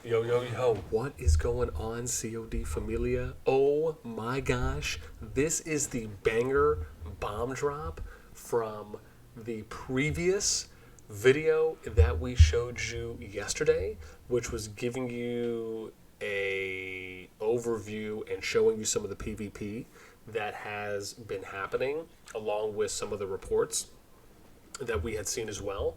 Yo, yo, yo, what is going on, COD Familia? Oh my gosh, this is the banger bomb drop from the previous video that we showed you yesterday, which was giving you a overview and showing you some of the PvP that has been happening along with some of the reports that we had seen as well,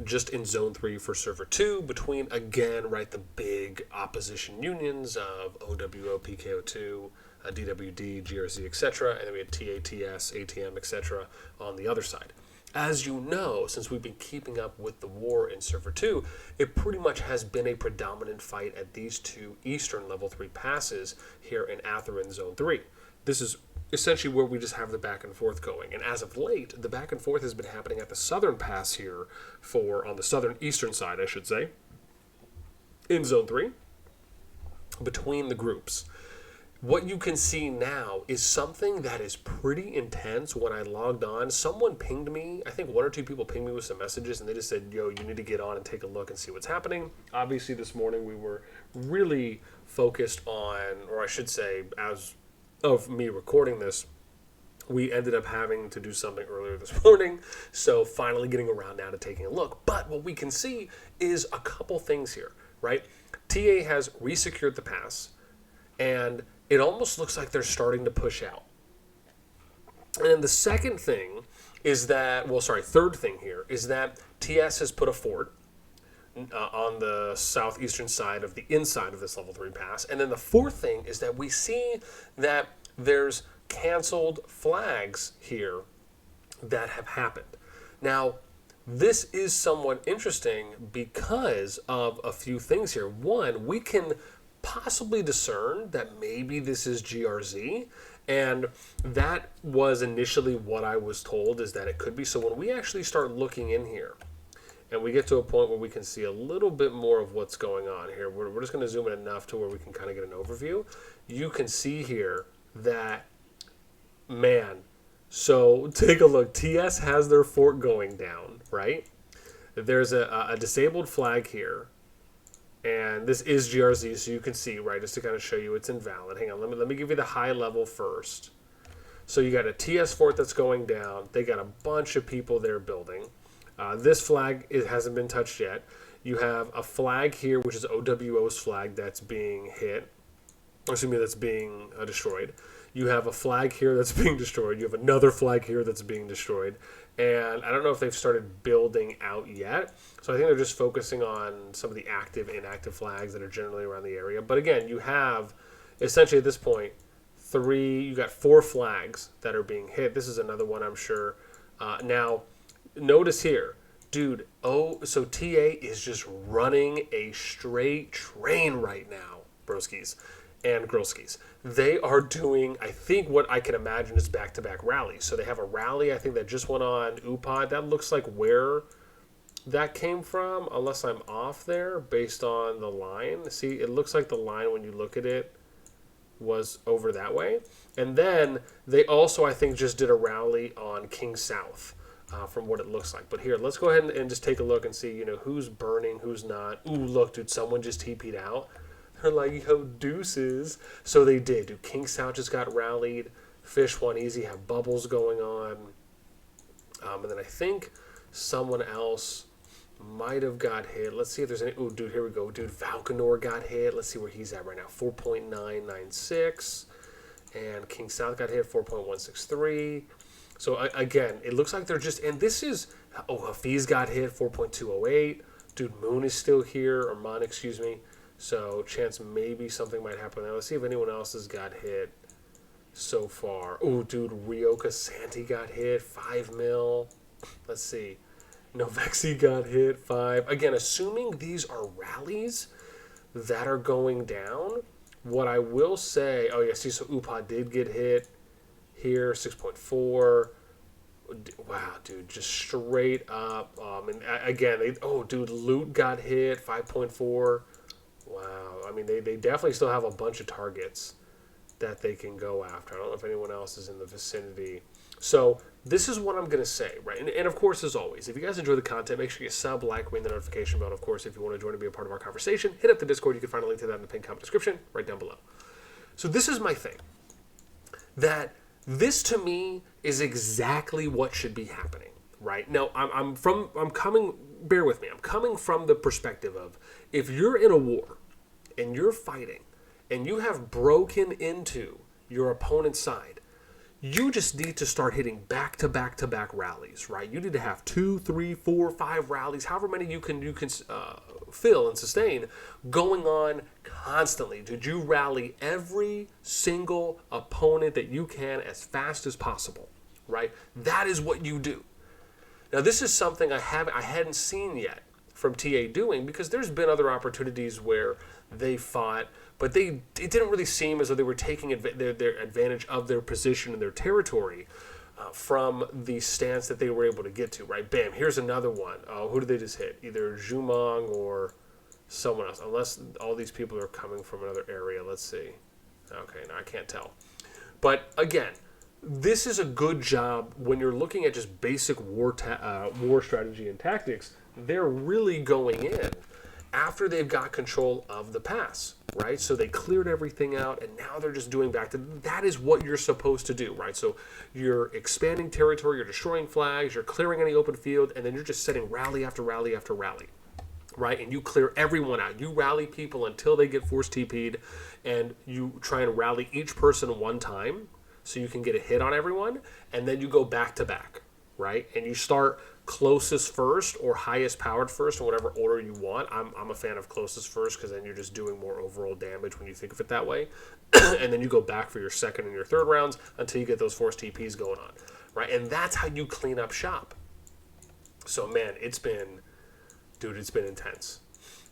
just in Zone 3 for Server 2, between, again, right, the big opposition unions of OWO, PK02, DWD, GRZ, etc., and then we had TATS, ATM, etc. on the other side. As you know, since we've been keeping up with the war in Server 2, it pretty much has been a predominant fight at these two Eastern Level 3 passes here in Atherin Zone 3. This is essentially where we just have the back and forth going. And as of late, the back and forth has been happening at the southern pass here on the southern eastern side, I should say, in Zone 3, between the groups. What you can see now is something that is pretty intense. When I logged on, someone pinged me. I think one or two people pinged me with some messages, and they just said, yo, you need to get on and take a look and see what's happening. Obviously, this morning we were really focused on, or I should say, as of me recording this, we ended up having to do something earlier this morning, so finally getting around now to taking a look. But what we can see is a couple things here, right? TA has resecured the pass, and it almost looks like they're starting to push out. And then the second thing is that, third thing here is that TS has put a fort on the southeastern side of the inside of this level 3 pass. And then the fourth thing is that we see that there's canceled flags here that have happened. Now, this is somewhat interesting because of a few things here. One, we can possibly discern that maybe this is GRZ, and that was initially what I was told, is that it could be. So when we actually start looking in here, and we get to a point where we can see a little bit more of what's going on here. We're just going to zoom in enough to where we can kind of get an overview. You can see here that, man, so take a look. TS has their fort going down, right? There's a disabled flag here. And this is GRZ, so you can see, right, just to kind of show you it's invalid. Hang on, let me give you the high level first. So you got a TS fort that's going down. They got a bunch of people there building. This flag, it hasn't been touched yet. You have a flag here, which is OWO's flag, that's being hit. Excuse me, that's being destroyed. You have a flag here that's being destroyed. You have another flag here that's being destroyed. And I don't know if they've started building out yet. So I think they're just focusing on some of the active, inactive flags that are generally around the area. But again, you have, essentially at this point, you got 4 flags that are being hit. This is another one, I'm sure. Now, notice here, dude, so TA is just running a straight train right now, broskies and girlskis. They are doing, I think, what I can imagine is back-to-back rallies. So they have a rally, I think, that just went on UPOD. That looks like where that came from, unless I'm off there, based on the line. See, it looks like the line, when you look at it, was over that way. And then they also, I think, just did a rally on King South. From what it looks like. But here, let's go ahead and just take a look and see, who's burning, who's not. Ooh, look, dude, someone just TP'd out. They're like, yo, deuces. So they did. Dude, King South just got rallied. Fish One Easy have bubbles going on. And then I think someone else might have got hit. Let's see if there's any. Ooh, dude, here we go. Dude, Valkanor got hit. Let's see where he's at right now. 4.996. And King South got hit, 4.163. So again, it looks like they're just, and this is, Hafiz got hit, 4.208. Dude, Moon is still here, or Mon, excuse me. So chance maybe something might happen there. Let's see if anyone else has got hit so far. Oh, dude, Ryoka Santi got hit, 5 mil. Let's see. Novexi got hit, 5. Again, assuming these are rallies that are going down, what I will say, oh yeah, see, so Upa did get hit. Here, 6.4. Wow, dude, just straight up. And again, dude, Loot got hit, 5.4. Wow, I mean, they definitely still have a bunch of targets that they can go after. I don't know if anyone else is in the vicinity. So this is what I'm going to say, right? And of course, as always, if you guys enjoy the content, make sure you sub, like, ring the notification bell. Of course, if you want to join and be a part of our conversation, hit up the Discord. You can find a link to that in the pinned comment description right down below. So this is my thing. That this to me is exactly what should be happening, right? Now, I'm coming, bear with me, I'm coming from the perspective of if you're in a war and you're fighting and you have broken into your opponent's side, you just need to start hitting back to back to back rallies, right? You need to have 2, 3, 4, 5 rallies, however many you can fill and sustain, going on constantly. Did you rally every single opponent that you can as fast as possible, right? That is what you do. Now, this is something I hadn't seen yet from TA doing, because there's been other opportunities where they fought, but it didn't really seem as though they were taking their advantage of their position and their territory from the stance that they were able to get to, right? Bam, here's another one. Who did they just hit? Either Zhumong or someone else, unless all these people are coming from another area. Let's see. Okay, no, I can't tell. But again, this is a good job when you're looking at just basic war strategy and tactics. They're really going in after they've got control of the pass, right? So they cleared everything out, and now they're just doing back to, that is what you're supposed to do, right? So you're expanding territory, you're destroying flags, you're clearing any open field, and then you're just setting rally after rally after rally, right? And you clear everyone out. You rally people until they get force TP'd, and you try and rally each person one time so you can get a hit on everyone, and then you go back to back, right? And you start closest first or highest powered first, in whatever order you want. I'm a fan of closest first, because then you're just doing more overall damage when you think of it that way. And then you go back for your second and your third rounds until you get those force TPs going on, right? And that's how you clean up shop. So man, it's been intense.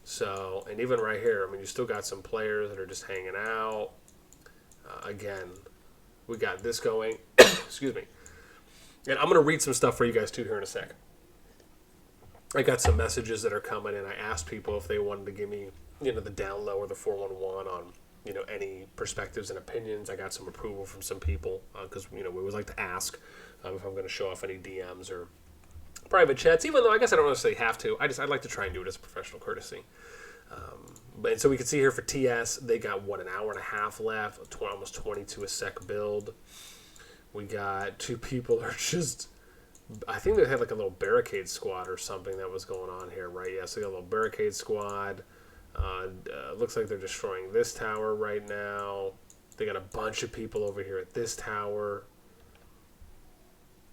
So, and even right here, I mean, you still got some players that are just hanging out. Again, we got this going. Excuse me. And I'm going to read some stuff for you guys too here in a sec. I got some messages that are coming, and I asked people if they wanted to give me, the down low or the 411 on, any perspectives and opinions. I got some approval from some people, because, we always like to ask if I'm going to show off any DMs or private chats, even though I guess I don't necessarily have to. I'd like to try and do it as a professional courtesy. But so we can see here for TS, they got, an hour and a half left, almost 22 a sec build. We got 2 people are just, I think they had like a little barricade squad or something that was going on here, right? Yeah, so they got a little barricade squad. Looks like they're destroying this tower right now. They got a bunch of people over here at this tower.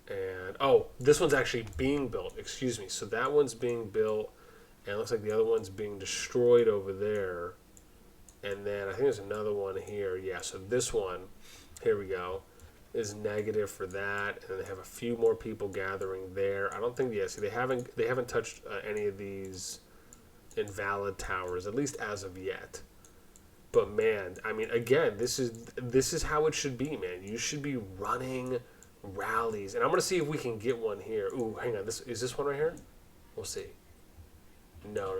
And, this one's actually being built. Excuse me. So that one's being built, and it looks like the other one's being destroyed over there. And then I think there's another one here. Yeah, so this one, here we go, is negative for that, and they have a few more people gathering there. I don't think, see, they haven't touched any of these invalid towers, at least as of yet. But man, I mean, again, this is how it should be, man. You should be running rallies, and I'm gonna see if we can get one here. Ooh, hang on, is this one right here? We'll see. No.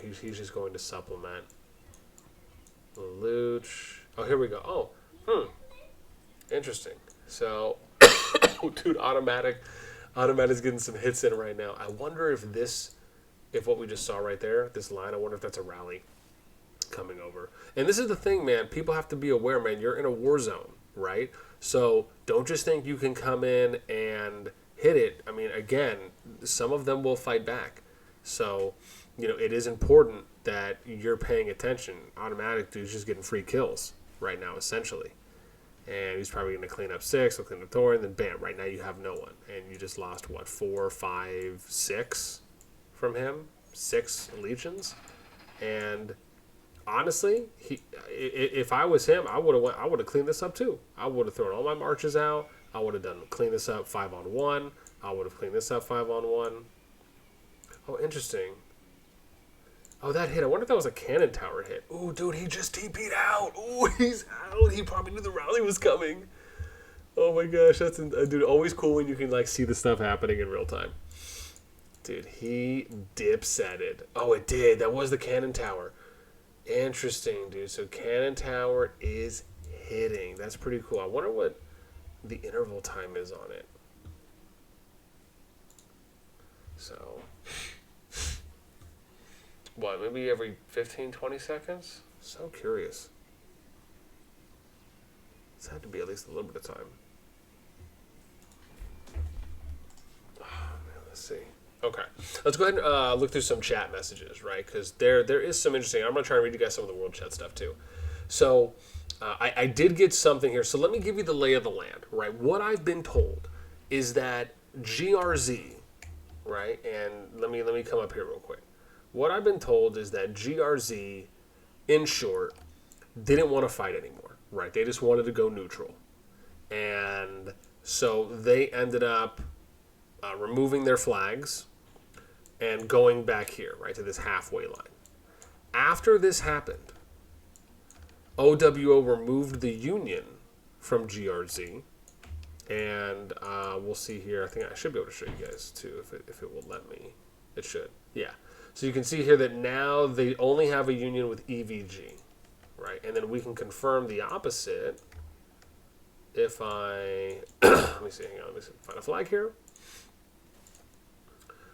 He's just going to supplement. Luch. Oh, here we go. Interesting. So, dude, automatic's getting some hits in right now. I wonder if what we just saw right there, this line, I wonder if that's a rally coming over. And this is the thing, man. People have to be aware, man. You're in a war zone, right? So don't just think you can come in and hit it. I mean, again, some of them will fight back. So, it is important that you're paying attention. Automatic dude's just getting free kills right now, essentially. And he's probably going to clean up 6, he'll clean up Thor, and then bam, right now you have no one. And you just lost, 4, 5, 6 from him? 6 legions? And honestly, if I was him, I would have cleaned this up too. I would have thrown all my marches out. I would have cleaned this up 5-on-1. I would have cleaned this up 5-on-1. Oh, interesting. Oh, that hit. I wonder if that was a cannon tower hit. Ooh, dude, he just TP'd out. Ooh, he's out. He probably knew the rally was coming. Oh my gosh, that's dude. Always cool when you can see the stuff happening in real time. Dude, he dipsetted. Oh, it did. That was the cannon tower. Interesting, dude. So cannon tower is hitting. That's pretty cool. I wonder what the interval time is on it. So, what, maybe every 15, 20 seconds? So curious. It's had to be at least a little bit of time. Oh, man, let's see. Okay, let's go ahead and look through some chat messages, right? Because there is some interesting. I'm going to try and read you guys some of the world chat stuff too. So I did get something here. So let me give you the lay of the land, right? What I've been told is that GRZ, right? And let me come up here real quick. What I've been told is that GRZ, in short, didn't want to fight anymore, right? They just wanted to go neutral. And so they ended up removing their flags and going back here, right, to this halfway line. After this happened, OWO removed the Union from GRZ, and we'll see here. I think I should be able to show you guys too, if it will let me. It should, yeah. So you can see here that now they only have a union with EVG, right? And then we can confirm the opposite if I let me see. Hang on, let me find a flag here.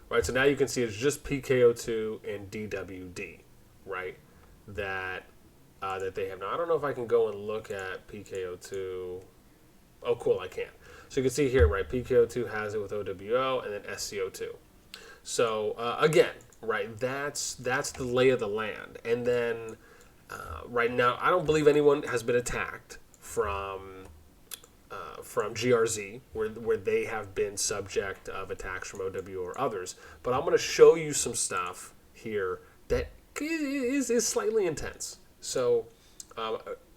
Right, so now you can see it's just PK02 and DWD, right? That they have now. I don't know if I can go and look at PK02. Oh, cool, I can. So you can see here, right? PK02 has it with OWO and then SCO2. So again, right? That's the lay of the land. And then right now, I don't believe anyone has been attacked from GRZ, where they have been subject of attacks from OWO or others. But I'm going to show you some stuff here that is slightly intense. So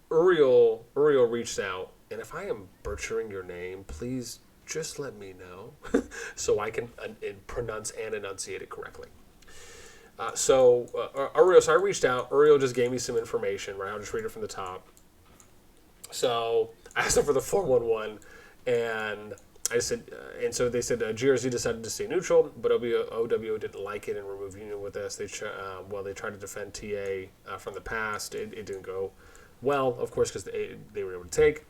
Uriel reached out, and if I am butchering your name, please just let me know so I can pronounce and enunciate it correctly. Uriel, so I reached out. Uriel just gave me some information, right? I'll just read it from the top. So I asked them for the 411, and I said, and so they said GRZ decided to stay neutral, but OWO didn't like it and removed union with us. They tried to defend TA from the past. It didn't go well, of course, because they were able to take.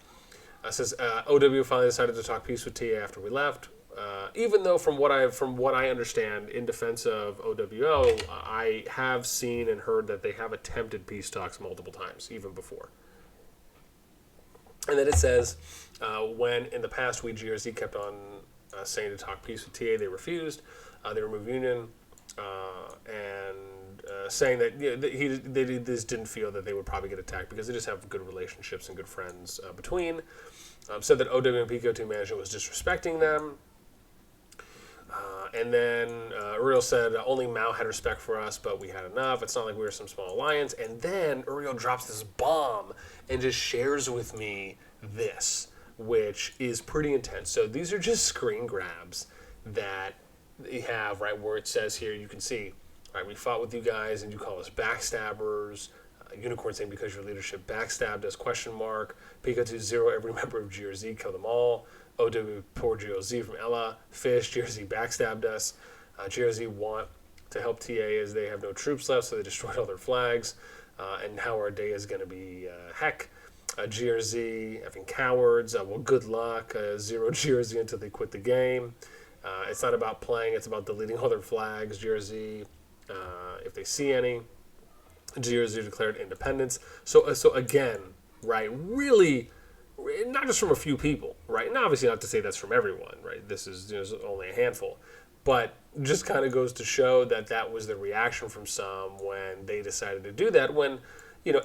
Says OWO finally decided to talk peace with TA after we left. Even though from what I understand, in defense of OWO, I have seen and heard that they have attempted peace talks multiple times, even before. And then it says, when in the past we GRZ kept on saying to talk peace with TA, they refused. They removed union and saying that they just didn't feel that they would probably get attacked because they just have good relationships and good friends between. Said that OWO and PK02 management was disrespecting them. And then Uriel said only Mao had respect for us, but we had enough. It's not like we were some small alliance. And then Uriel drops this bomb and just shares with me this, which is pretty intense. So these are just screen grabs that they have, right, where it says here, you can see, right, we fought with you guys and you call us backstabbers. Unicorn saying because your leadership backstabbed us, question mark. PK2 zero every member of GRZ, kill them all. OW poor GRZ from Ella. Fish, GRZ backstabbed us. GRZ want to help TA as they have no troops left, so they destroyed all their flags. And how our day is going to be heck. GRZ, effing cowards. Well, good luck. Zero GRZ until they quit the game. It's not about playing, it's about deleting all their flags. GRZ, if they see any. GRZ declared independence. So again, right, really, not just from a few people, right? And obviously not to say that's from everyone, right? This is only a handful. But just kind of goes to show that that was the reaction from some when they decided to do that, when,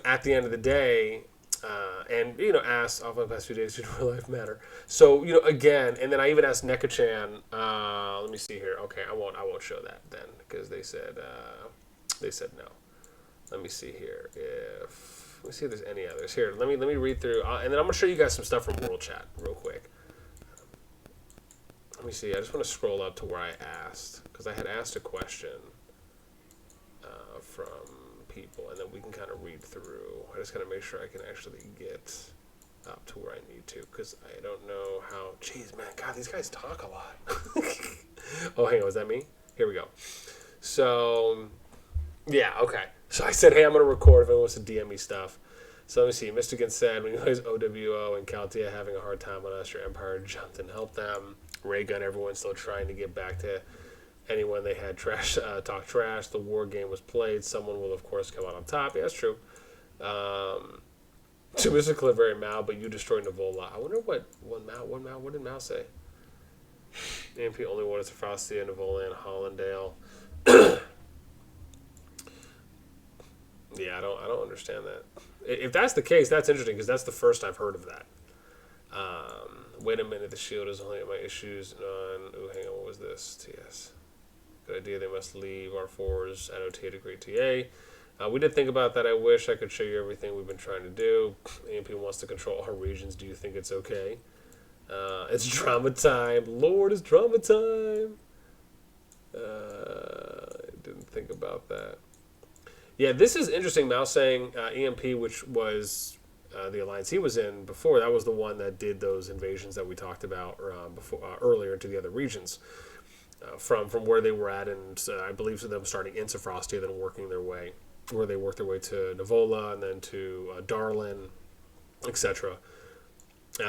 at the end of the day, asked off the past few days, did real life matter? So, again, and then I even asked Nekachan, let me see here. Okay, I won't show that then, because they said no. Let me see here let me see if there's any others. Here, let me read through, and then I'm gonna show you guys some stuff from World Chat real quick. Let me see. I just want to scroll up to where I asked, because I had asked a question from people, and then we can kind of read through. I just gotta make sure I can actually get up to where I need to, because I don't know how. Jeez, man, God, these guys talk a lot. Oh, hang on, was that me? Here we go. So, yeah, okay. So I said, hey, I'm going to record if anyone wants to DM me stuff. So let me see. Mystican said, when you guys OWO and Caltia having a hard time on us, your Empire jumped and helped them. Raygun, everyone's still trying to get back to anyone they had talk trash. The war game was played. Someone will, of course, come out on top. Yeah, that's true. To Mr. Cliff, very Mao, but you destroyed Navola. I wonder what did Mao say? AMP only wanted to Frosty and Navola and Hollandale. Yeah, I don't understand that. If that's the case, that's interesting because that's the first I've heard of that. Wait a minute, the shield is only my issues on. Oh, hang on, what was this? TS. Good idea. They must leave R4s at OTA to great TA. We did think about that. I wish I could show you everything we've been trying to do. AMP wants to control our regions. Do you think it's okay? It's drama time. Lord, it's drama time. I didn't think about that. Yeah, this is interesting. Mao saying EMP, which was the alliance he was in before, that was the one that did those invasions that we talked about earlier into the other regions. From where they were at, and I believe them starting into Frosty, then working their way, where they worked their way to Navola, and then to Darlin, etc.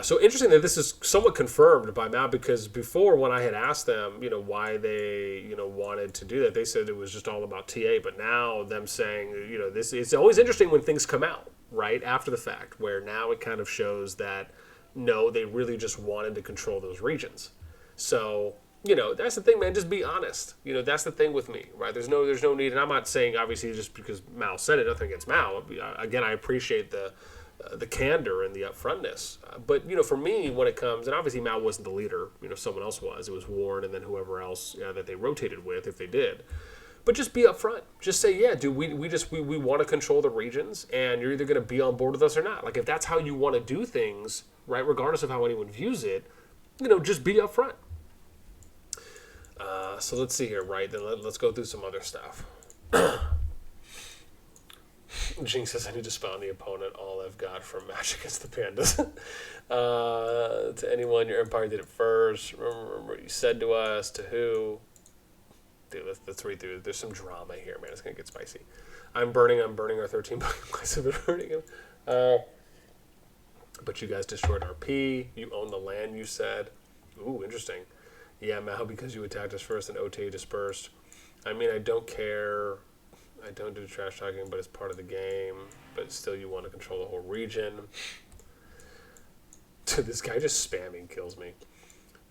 So interesting that this is somewhat confirmed by Mao, because before, when I had asked them, why they, wanted to do that, they said it was just all about TA. But now them saying, this, it's always interesting when things come out right after the fact, where now it kind of shows that no, they really just wanted to control those regions. So that's the thing, man. Just be honest. That's the thing with me, right? There's no need, and I'm not saying obviously just because Mao said it, nothing against Mao. Again, I appreciate the candor and the upfrontness. But for me, when it comes, and obviously Mao wasn't the leader. Someone else was. It was Warren, and then whoever else that they rotated with, if they did. But just be upfront. Just say, yeah, dude, we want to control the regions, and you're either going to be on board with us or not. Like, if that's how you want to do things, right, regardless of how anyone views it, just be upfront. So let's see here, right? Then let's go through some other stuff. Jinx says, I need to spawn the opponent. All I've got from match against the Pandas. To anyone, your Empire did it first. Remember what you said to us. To who? Dude, let's read through it. There's some drama here, man. It's going to get spicy. I'm burning our 13 Pokemon. I've been burning them. But you guys destroyed RP. You own the land, you said. Ooh, interesting. Yeah, Mao, because you attacked us first and OTA dispersed. I mean, I don't care. I don't do trash talking, but it's part of the game. But still, you want to control the whole region. Dude, this guy just spamming kills me.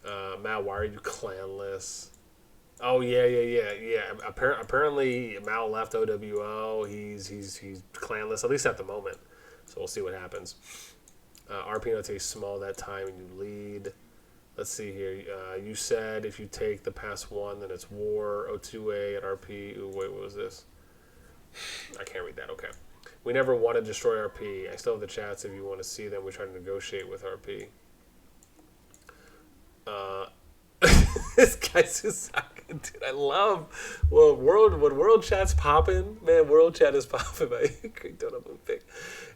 Mao, why are you clanless? Oh, yeah. Apparently, Mao left OWO. He's clanless, at least at the moment. So we'll see what happens. RP not take small that time and you lead. Let's see here. You said if you take the past one, then it's war. O2A at RP. Ooh, wait, what was this? I can't read that. Okay. We never want to destroy RP. I still have the chats if you want to see them. We try to negotiate with RP. This guy's just dude, I love when world chat's popping, man. World chat is popping.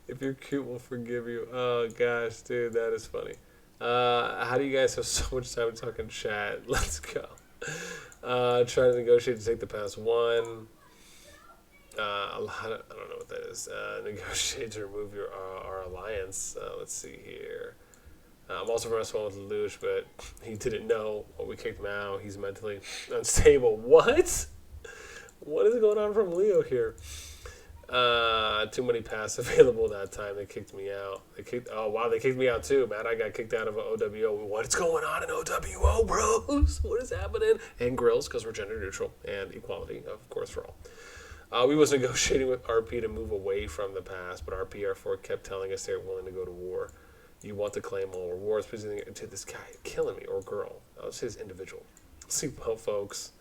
If you're cute, we'll forgive you. Oh gosh, dude, that is funny. How do you guys have so much time talking chat? Let's go. Trying to negotiate to take the past one. I don't know what that is. Negotiate to remove our alliance. Let's see here. I'm also from S1 with Lelouch, but he didn't know. Well, we kicked him out. He's mentally unstable. What? What is going on from Leo here? Too many pass available that time. They kicked me out. They kicked me out too, man. I got kicked out of OWO. What's going on in OWO, bros? What is happening? And grills, because we're gender neutral, and equality, of course, for all. We was negotiating with RP to move away from the past, but RP4 kept telling us they're willing to go to war. You want to claim all rewards. Please, to this guy killing me, or girl. I'll say his individual. Sleep well, folks.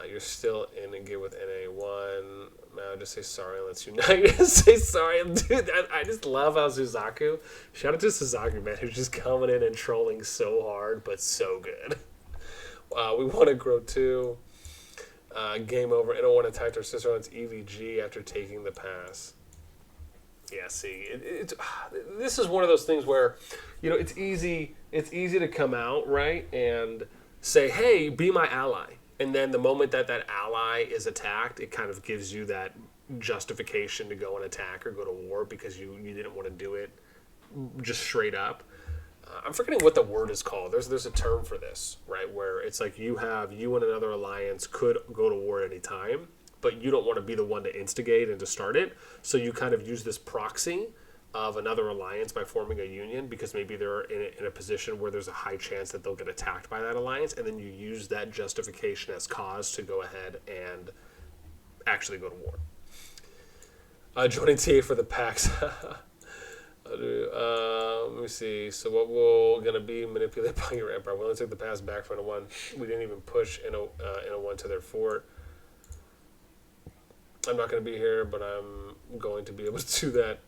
You're still in and get with NA1. Now just say sorry and let's unite. Say sorry. Dude, I just love how Suzaku, shout out to Suzaku, man, who's just coming in and trolling so hard, but so good. We want to grow too. Game over. I don't want to attack our sister on its EVG after taking the pass. Yeah, see, this is one of those things where, it's easy to come out, right, and say, hey, be my ally. And then the moment that ally is attacked, it kind of gives you that, justification to go and attack or go to war because you didn't want to do it just straight up. I'm forgetting what the word is called. There's a term for this, right? Where it's like you and another alliance could go to war at any time, but you don't want to be the one to instigate and to start it. So you kind of use this proxy of another alliance by forming a union because maybe they're in a position where there's a high chance that they'll get attacked by that alliance, and then you use that justification as cause to go ahead and actually go to war. Joining TA for the PAX. Let me see. So what we're going to be manipulated by your empire. We only took the pass back from a 1. We didn't even push in a 1 to their fort. I'm not going to be here, but I'm going to be able to do that.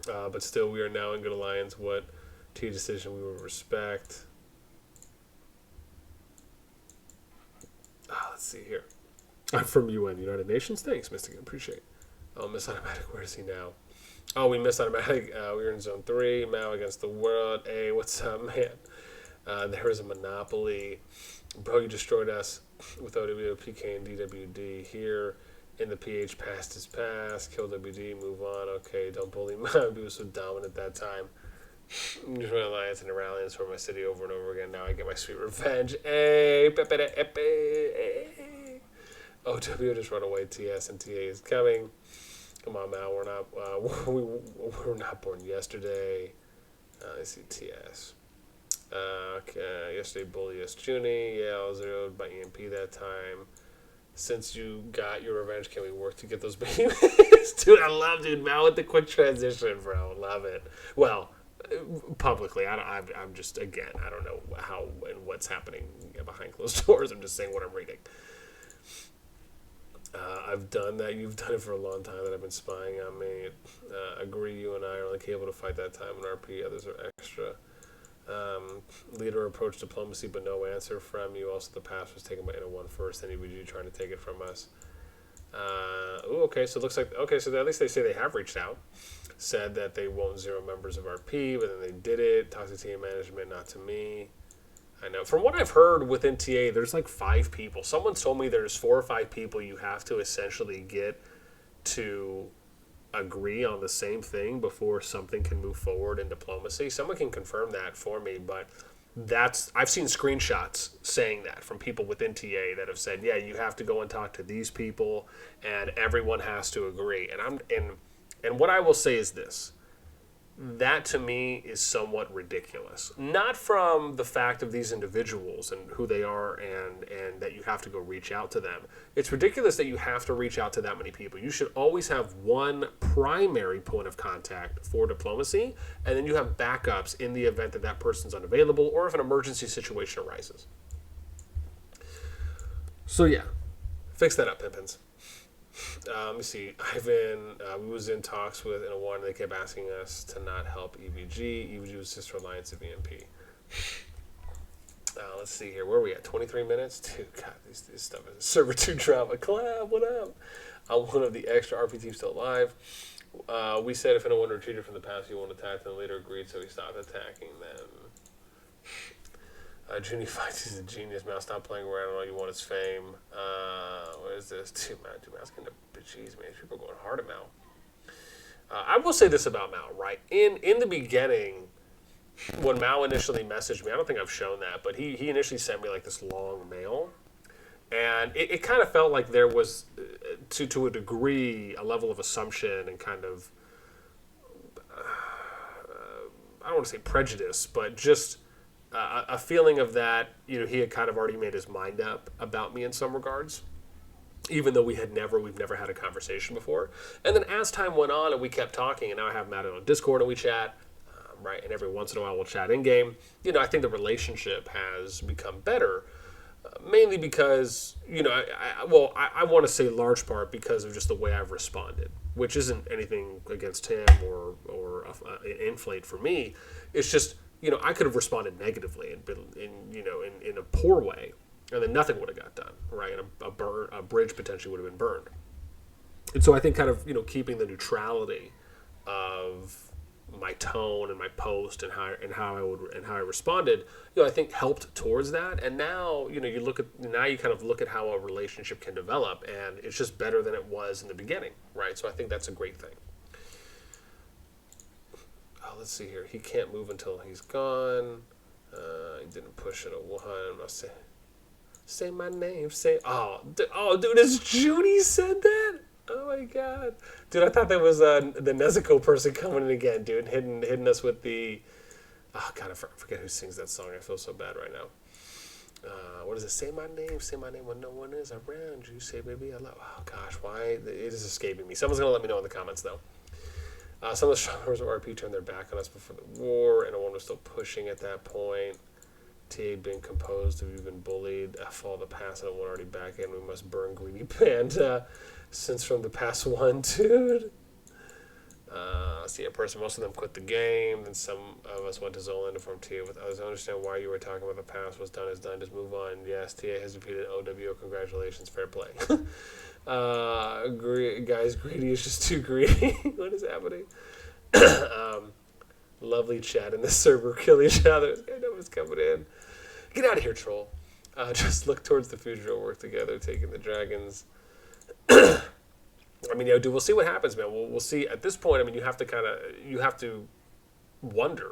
But still, we are now in good alliance. What T decision we will respect. Let's see here. I'm from UN, United Nations. Thanks, Mystican. Appreciate it. Oh, Miss Automatic. Where is he now? Oh, we missed Automatic. We were in Zone 3. Mao against the world. Hey, what's up, man? There was a monopoly. Bro, you destroyed us with OwO, PK, and DWD. Here in the PH, past is past. Kill WD, move on. Okay, don't bully Mao. He was so dominant that time. Just went alliance and a rally for my city over and over again. Now I get my sweet revenge. Hey, pepe de epe. Hey. OwO just run away. TS and TA is coming. Come on, Mal. We're not born yesterday. Let's see, TS. Okay, yesterday, Bully S. Junie. Yeah, I was zeroed by EMP that time. Since you got your revenge, can we work to get those babies? Dude, I love, Mal with the quick transition, bro. Love it. Well, publicly, I'm just, again, I don't know how and what's happening behind closed doors. I'm just saying what I'm reading. I've done that. You've done it for a long time that I've been spying on me. Agree, you and I are only capable to fight that time in RP. Others are extra. Leader approached diplomacy, but no answer from you. Also, the pass was taken by NO1 first. Anybody trying to take it from us? Okay, so it looks like, okay, so at least they say they have reached out. Said that they won't zero members of RP, but then they did it. Toxic team management, not to me. I know. From what I've heard within TA, there's like 5 people. Someone told me there's 4 or 5 people you have to essentially get to agree on the same thing before something can move forward in diplomacy. Someone can confirm that for me, but I've seen screenshots saying that from people within TA that have said, yeah, you have to go and talk to these people, and everyone has to agree. And what I will say is this. That to me is somewhat ridiculous. Not from the fact of these individuals and who they are and that you have to go reach out to them. It's ridiculous that you have to reach out to that many people. You should always have one primary point of contact for diplomacy, and then you have backups in the event that that person's unavailable or if an emergency situation arises. So yeah, fix that up, Pimpins. Let me see. Ivan, we was in talks with NO1, and they kept asking us to not help EVG. EVG was sister alliance of EMP. Let's see here. Where are we at? 23 minutes? Dude, God, this stuff is server 2 drama. Collab, what up? I'm one of the extra RP teams still alive. We said if NO1 retreated from the past, you won't attack them. Later agreed, so we stopped attacking them. Junie Fights is a genius. Mal, stop playing around. All you want is fame. What is this? Dude, Mal's getting the cheese, man. People are going hard at Mal. I will say this about Mal, right? In the beginning, when Mal initially messaged me, I don't think I've shown that, but he initially sent me like this long mail. And it kind of felt like there was, to a degree, a level of assumption and kind of, I don't want to say prejudice, but just a feeling of that, he had kind of already made his mind up about me in some regards, even though we've never had a conversation before. And then as time went on and we kept talking, and now I have Matt on Discord and we chat, right? And every once in a while we'll chat in game. I think the relationship has become better, mainly because, I want to say large part because of just the way I've responded, which isn't anything against him or inflate for me. It's just, I could have responded negatively and been in a poor way, and then nothing would have got done, right? And a bridge potentially would have been burned. And so I think kind of, keeping the neutrality of my tone and my post and how I responded, I think helped towards that. And now, you kind of look at how a relationship can develop, and it's just better than it was in the beginning, right? So I think that's a great thing. Oh, let's see here. He can't move until he's gone. He didn't push it a one. I'll say my name. Dude, has Judy said that? Oh my god, dude! I thought that was the Nezuko person coming in again, dude, hitting us with the. Oh god, I forget who sings that song. I feel so bad right now. What is it? Say my name when no one is around you. Say baby I love. Oh gosh, why it is escaping me. Someone's gonna let me know in the comments though. Some of the strong members of RP turned their back on us before the war, and one was still pushing at that point. TA being composed of you've been bullied. Fall the past and one already back in. We must burn greedy panda. Since from the past one, dude. See a person, most of them quit the game, then some of us went to Zolan to form TA with others. I understand why you were talking about the past. What's done is done, just move on. Yes, TA has defeated OWO, congratulations, fair play. Guys, greedy is just too greedy. What is happening? Lovely chat in the server, kill each other. I know what's coming in. Get out of here, troll. Just look towards the future and work together, taking the dragons. I mean, dude, we'll see what happens, man. We'll see. At this point, I mean, you have to wonder,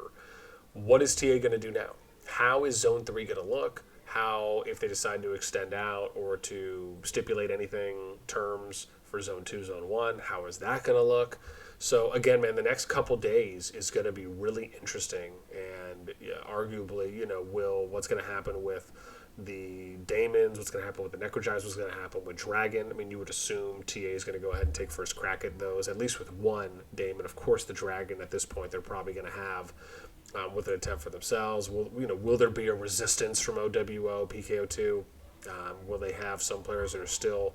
what is TA going to do now? How is Zone 3 going to look? How, if they decide to extend out or to stipulate anything, terms for Zone 2, Zone 1, how is that going to look? So, again, man, the next couple days is going to be really interesting. And arguably, what's going to happen with the Daemons, what's going to happen with the Necrogives, what's going to happen with Dragon. I mean, you would assume TA is going to go ahead and take first crack at those, at least with one Daemon. Of course, the Dragon, at this point, they're probably going to have with an attempt for themselves. Will there be a resistance from OWO, PK02? Will they have some players that are still,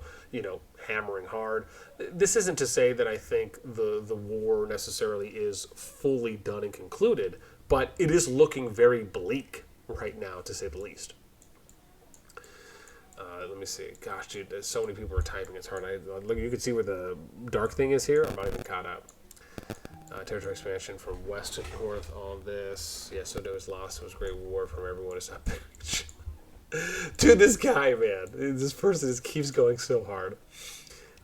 hammering hard? This isn't to say that I think the war necessarily is fully done and concluded, but it is looking very bleak right now, to say the least. Let me see. Gosh, dude, so many people are typing. It's hard. Look, you can see where the dark thing is here. I'm not even caught up. Territory expansion from west to north. All this. Yeah, so there was lost. It was great war from everyone. It's not big. Dude, this guy, man. This person just keeps going so hard.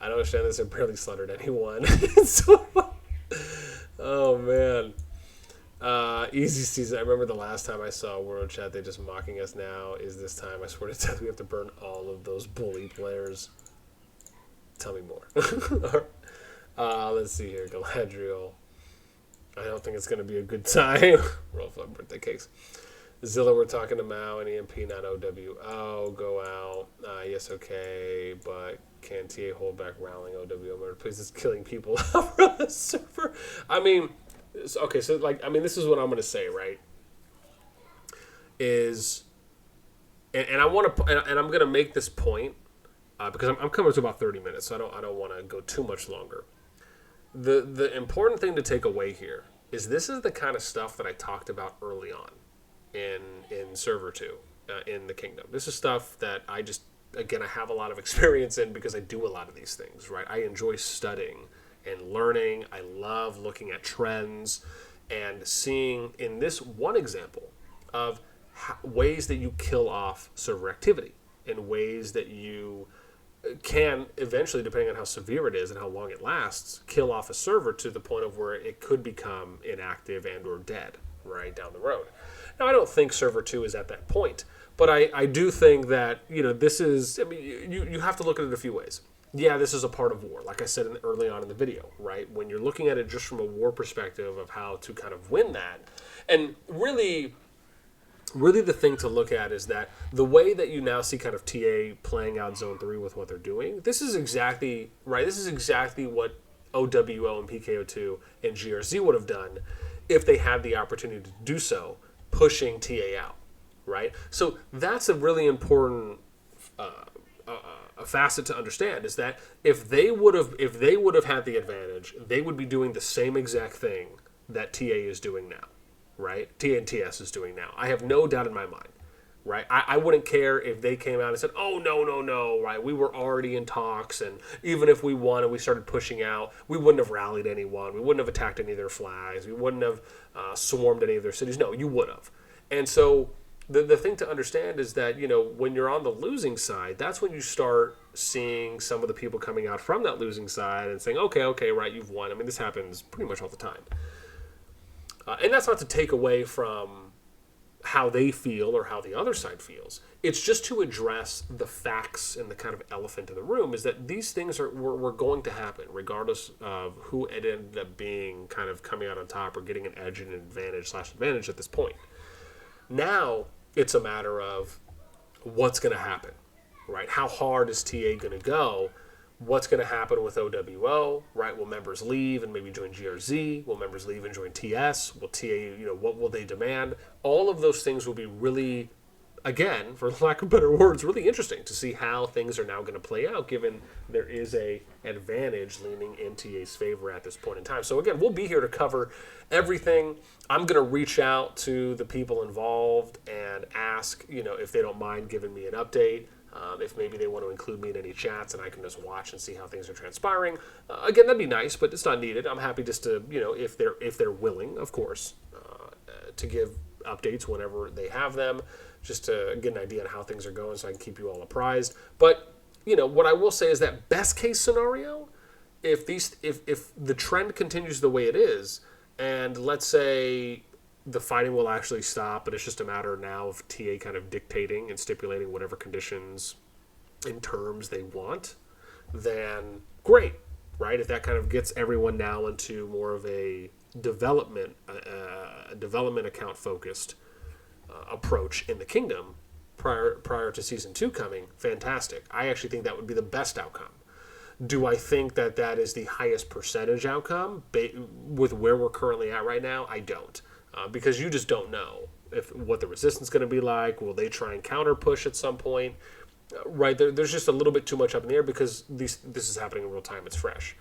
I don't understand this. I barely slaughtered anyone. Oh, man. Easy season. I remember the last time I saw World Chat, they just mocking us. Now is this time. I swear to God, we have to burn all of those bully players. Tell me more. Let's see here. Galadriel. I don't think it's going to be a good time. Roll for birthday cakes. Zilla, we're talking to Mao and EMP, not OWO. Go out. Yes, okay. But can TA hold back Rallying OWO? Please, it's killing people from the server. I mean... Okay, so this is what I'm going to say, right? And I want to, and I'm going to make this point because I'm coming to about 30 minutes, so I don't want to go too much longer. The important thing to take away here is this is the kind of stuff that I talked about early on in Server 2 in the Kingdom. This is stuff that I have a lot of experience in because I do a lot of these things, right? I enjoy studying and learning. I love looking at trends and seeing in this one example of ways that you kill off server activity in ways that you can eventually, depending on how severe it is and how long it lasts, kill off a server to the point of where it could become inactive and or dead right down the road. Now, I don't think Server 2 is at that point, but I do think that, this is, you have to look at it a few ways. Yeah, this is a part of war, like I said early on in the video, right? When you're looking at it just from a war perspective of how to kind of win that, and really the thing to look at is that the way that you now see kind of TA playing out Zone 3 with what they're doing, this is exactly, right? This is exactly what OWO and PK02 and GRZ would have done if they had the opportunity to do so, pushing TA out, right? So that's a really important a facet to understand, is that if they would have had the advantage, they would be doing the same exact thing that TA is doing now, right? TA and TS is doing now. I have no doubt in my mind, right? I wouldn't care if they came out and said, oh, no, no, no, right? We were already in talks, and even if we won and we started pushing out, we wouldn't have rallied anyone. We wouldn't have attacked any of their flags. We wouldn't have swarmed any of their cities. No, you would have. And so the thing to understand is that, when you're on the losing side, that's when you start seeing some of the people coming out from that losing side and saying, okay, right, you've won. I mean, this happens pretty much all the time. And that's not to take away from how they feel or how the other side feels. It's just to address the facts and the kind of elephant in the room is that these things were going to happen regardless of who it ended up being kind of coming out on top or getting an edge and an advantage at this point. Now it's a matter of what's going to happen, right? How hard is TA going to go? What's going to happen with OWO, right? Will members leave and maybe join GRZ? Will members leave and join TS? Will TA, what will they demand? All of those things will be really, again, for lack of better words, really interesting to see how things are now going to play out, given there is a advantage leaning in TA's favor at this point in time. So again, we'll be here to cover everything. I'm going to reach out to the people involved and ask, if they don't mind giving me an update. If maybe they want to include me in any chats and I can just watch and see how things are transpiring. Again, that'd be nice, but it's not needed. I'm happy just to, if they're willing, of course, to give updates whenever they have them, just to get an idea on how things are going so I can keep you all apprised. But, what I will say is that best case scenario, if the trend continues the way it is, and let's say the fighting will actually stop, but it's just a matter now of TA kind of dictating and stipulating whatever conditions and terms they want, then great, right? If that kind of gets everyone now into more of a development account focused approach in the kingdom prior to Season 2 coming, fantastic. I actually think that would be the best outcome. Do I think that that is the highest percentage outcome with where we're currently at right now? I don't. Because you just don't know what the resistance is going to be like. Will they try and counter push at some point? Right, there's just a little bit too much up in the air because this is happening in real time. It's fresh.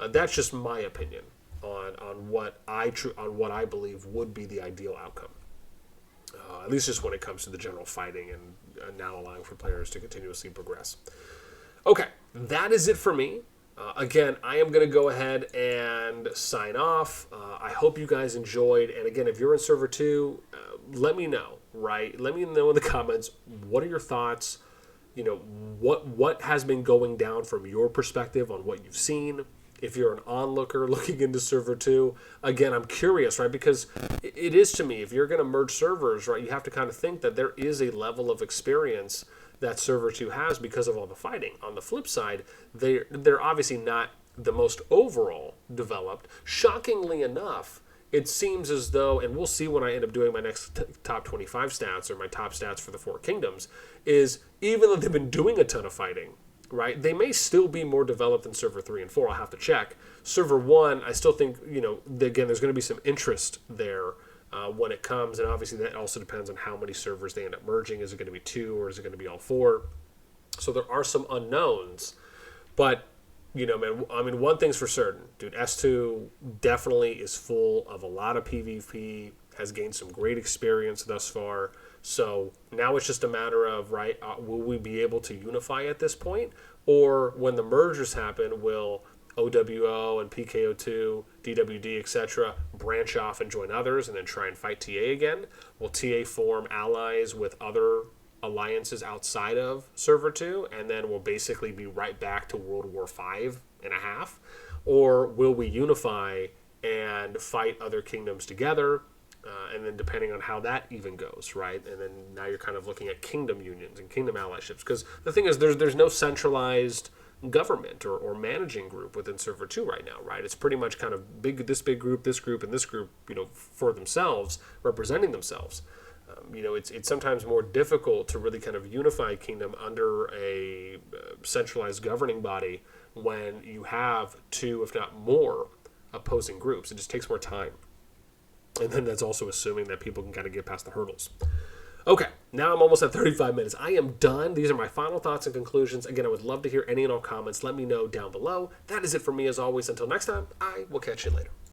That's just my opinion on what I believe would be the ideal outcome. At least just when it comes to the general fighting and now allowing for players to continuously progress. Okay, that is it for me. Again, I am going to go ahead and sign off. I hope you guys enjoyed. And again, if you're in Server 2, let me know, right? Let me know in the comments, what are your thoughts? What has been going down from your perspective on what you've seen? If you're an onlooker looking into Server 2, again, I'm curious, right? Because it is to me, if you're going to merge servers, right, you have to kind of think that there is a level of experience that Server 2 has because of all the fighting. On the flip side, they're obviously not the most overall developed. Shockingly enough, it seems as though, and we'll see when I end up doing my next top 25 stats or my top stats for the Four Kingdoms, is even though they've been doing a ton of fighting, right, they may still be more developed than Server 3 and 4. I'll have to check. Server 1, I still think, again, there's going to be some interest there when it comes, and obviously that also depends on how many servers they end up merging. Is it going to be 2 or is it going to be all 4? So there are some unknowns, but man, I mean, one thing's for certain, dude, S2 definitely is full of a lot of PvP, has gained some great experience thus far. So now it's just a matter of, right, will we be able to unify at this point? Or when the mergers happen, will OWO and PK02, DWD, etc. branch off and join others and then try and fight TA again? Will TA form allies with other alliances outside of Server 2 and then we'll basically be right back to World War V and a half? Or will we unify and fight other kingdoms together? And then depending on how that even goes, right? And then now you're kind of looking at kingdom unions and kingdom allyships. Because the thing is, there's no centralized government or managing group within Server 2 right now, right? It's pretty much kind of this big group, and this group, for themselves, representing themselves. It's sometimes more difficult to really kind of unify a kingdom under a centralized governing body when you have 2, if not more, opposing groups. It just takes more time. And then that's also assuming that people can kind of get past the hurdles. Okay, now I'm almost at 35 minutes. I am done. These are my final thoughts and conclusions. Again, I would love to hear any and all comments. Let me know down below. That is it for me as always. Until next time, I will catch you later.